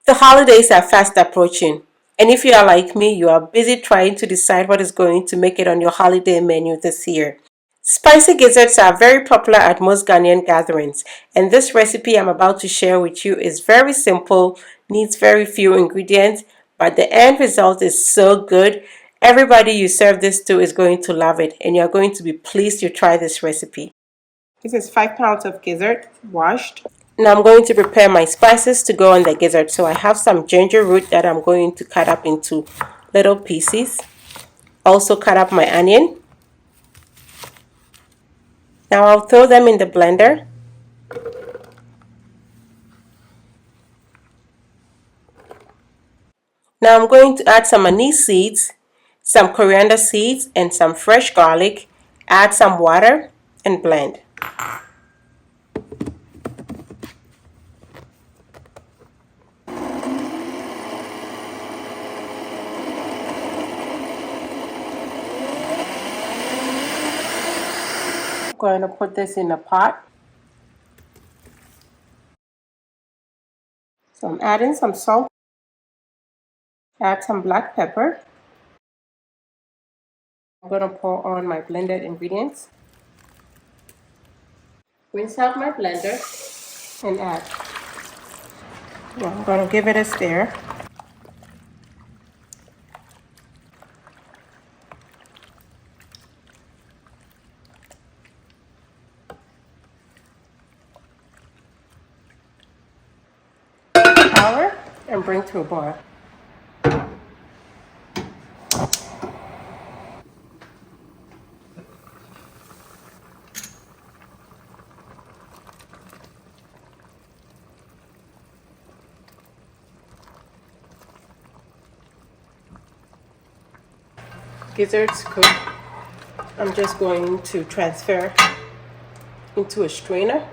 The holidays are fast approaching, and if you are like me, you are busy trying to decide what is going to make it on your holiday menu this year. Spicy gizzards are very popular at most Ghanaian gatherings, and this recipe I'm about to share with you is very simple, needs very few ingredients, but the end result is so good. Everybody you serve this to is going to love it, and you're going to be pleased you try this recipe. This is 5 pounds of gizzard washed. Now I'm going to prepare my spices to go on the gizzard. So I have some ginger root that I'm going to cut up into little pieces. Also cut up my onion. Now I'll throw them in the blender. Now I'm going to add some anise seeds, some coriander seeds, and some fresh garlic. Add some water and blend. I'm going to put this in a pot. So I'm adding some salt. Add some black pepper. I'm going to pour on my blended ingredients. Rinse out my blender and add. Yeah, I'm going to give it a stir. Power and bring to a boil. Gizzards cooked. I'm just going to transfer into a strainer.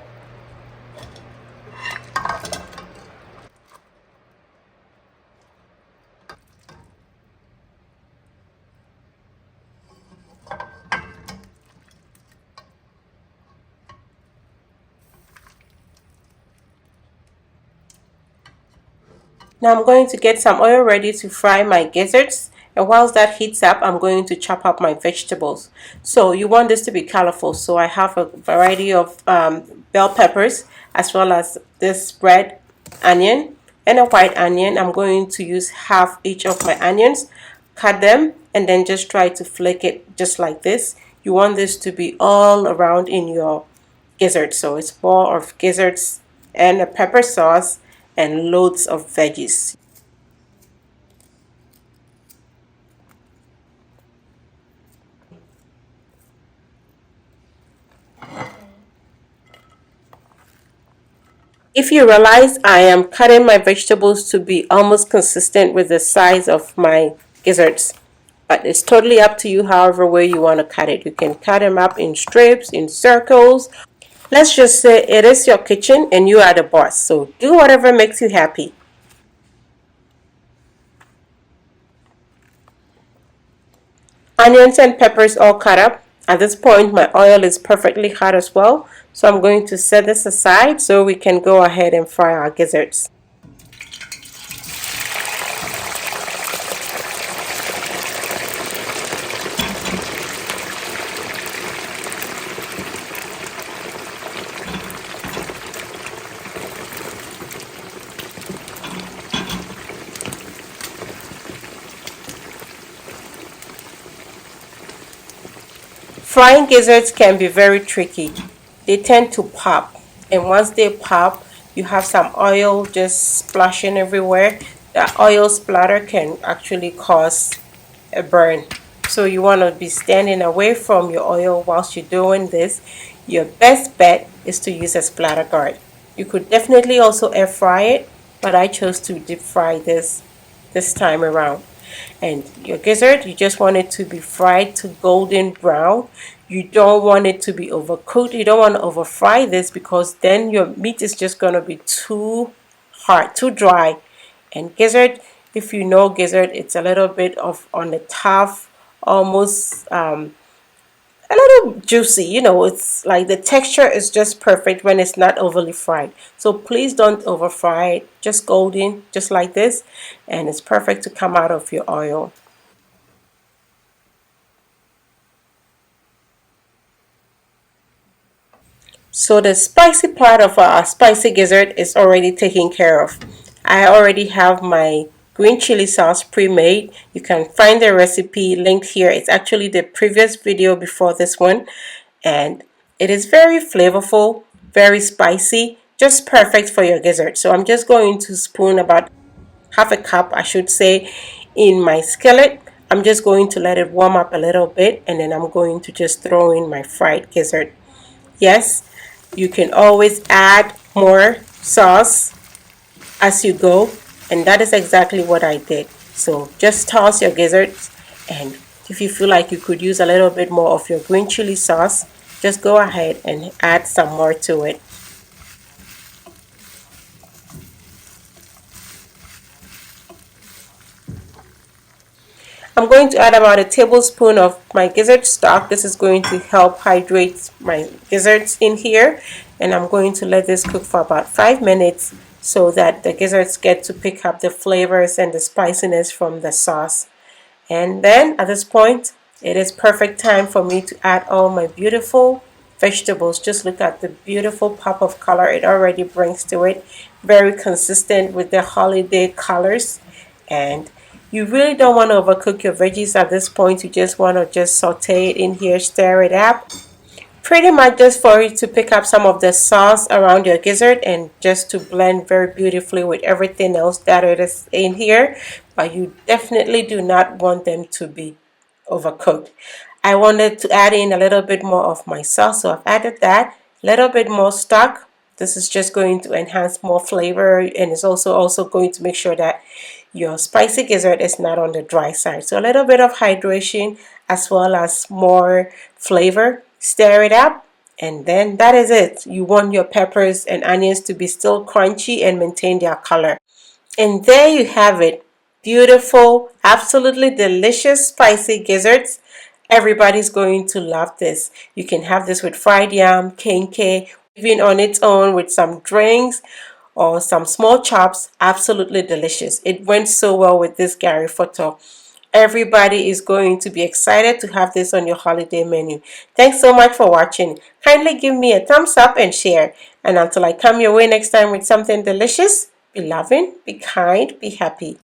Now I'm going to get some oil ready to fry my gizzards, and whilst that heats up, I'm going to chop up my vegetables. So you want this to be colorful, so I have a variety of bell peppers as well as this red onion and a white onion. I'm going to use half each of my onions, cut them, and then just try to flick it just like this. You want this to be all around in your gizzards, so it's more of gizzards and a pepper sauce and loads of veggies. If you realize, I am cutting my vegetables to be almost consistent with the size of my gizzards, but it's totally up to you however way you want to cut it. You can cut them up in strips, in circles. Let's just say it is your kitchen and you are the boss, so do whatever makes you happy. Onions and peppers all cut up. At this point, my oil is perfectly hot as well, so I'm going to set this aside so we can go ahead and fry our gizzards. Frying gizzards can be very tricky. They tend to pop, and once they pop, you have some oil just splashing everywhere. That oil splatter can actually cause a burn. So you want to be standing away from your oil whilst you're doing this. Your best bet is to use a splatter guard. You could definitely also air fry it, but I chose to deep fry this time around. And your gizzard, you just want it to be fried to golden brown. You don't want it to be overcooked. You don't want to over fry this because then your meat is just going to be too hard, too dry. And gizzard, if you know gizzard, it's a little bit of on the tough, almost a little juicy. It's like the texture is just perfect when it's not overly fried. So please don't over fry it. Just golden, just like this, and it's perfect to come out of your oil. So the spicy part of our spicy gizzard is already taken care of. I already have my green chili sauce pre-made. You can find the recipe linked here. It's actually the previous video before this one, and it is very flavorful, very spicy, just perfect for your gizzard. So I'm just going to spoon about half a cup, I should say, in my skillet. I'm just going to let it warm up a little bit, and then I'm going to just throw in my fried gizzard. Yes, you can always add more sauce as you go, and that is exactly what I did. So just toss your gizzards, and if you feel like you could use a little bit more of your green chili sauce, just go ahead and add some more to it. I'm going to add about a tablespoon of my gizzard stock. This is going to help hydrate my gizzards in here. And I'm going to let this cook for about 5 minutes so that the gizzards get to pick up the flavors and the spiciness from the sauce. And then at this point, it is perfect time for me to add all my beautiful vegetables. Just look at the beautiful pop of color it already brings to it. Very consistent with the holiday colors. And you really don't want to overcook your veggies at this point. You just want to just saute it in here, stir it up. Pretty much just for it to pick up some of the sauce around your gizzard and just to blend very beautifully with everything else that it is in here. But you definitely do not want them to be overcooked. I wanted to add in a little bit more of my sauce, so I've added that. A little bit more stock. This is just going to enhance more flavor, and it's also going to make sure that your spicy gizzard is not on the dry side. So a little bit of hydration as well as more flavor. Stir it up, and then that is it. You want your peppers and onions to be still crunchy and maintain their color. And there you have it. Beautiful, absolutely delicious spicy gizzards. Everybody's going to love this. You can have this with fried yam, kenke, even on its own with some drinks or some small chops. Absolutely delicious. It went so well with this Gary photo. Everybody is going to be excited to have this on your holiday menu. Thanks so much for watching. Kindly give me a thumbs up and share. And until I come your way next time with something delicious, be loving, be kind, be happy.